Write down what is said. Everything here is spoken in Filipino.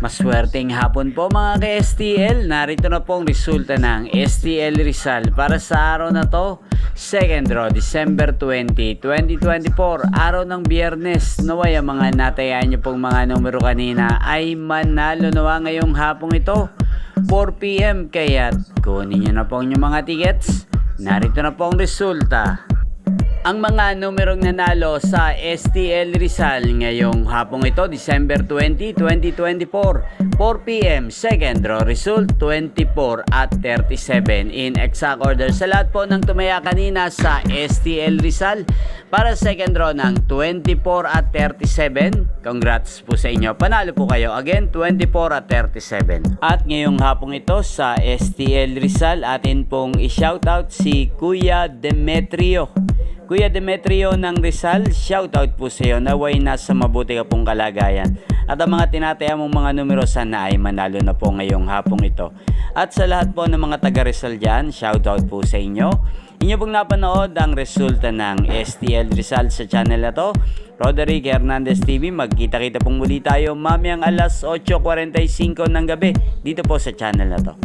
Maswerteng hapon po mga ka-STL. Narito na pong resulta ng STL Rizal para sa araw na to, second draw, December 20, 2024, araw ng Biyernes. Naway ang mga natayaan nyo pong mga numero kanina ay manalo nawa ngayong hapong ito, 4 PM. Kaya kunin nyo na po yung mga tickets. Narito na po ang resulta. Ang mga numerong nanalo sa STL Rizal ngayong hapong ito, December 20, 2024, 4 PM, second draw result, 24 at 37 in exact order. Sa lahat po ng tumaya kanina sa STL Rizal para second draw ng 24 at 37, congrats po sa inyo. Panalo po kayo. Again, 24 at 37. At ngayong hapong ito sa STL Rizal, atin pong i-shoutout si Kuya Demetrio. Kuya Demetrio ng Rizal, shoutout po sa iyo. Naway nasa mabuti ka pong kalagayan. At ang mga tinataya mong mga numero sana ay manalo na po ngayong hapong ito. At sa lahat po ng mga taga Rizal dyan, shoutout po sa inyo. Inyo pong napanood ang resulta ng STL Rizal sa channel na to, Roderick Hernandez TV. Magkita-kita pong muli tayo mamayang alas 8:45 ng gabi dito po sa channel na to.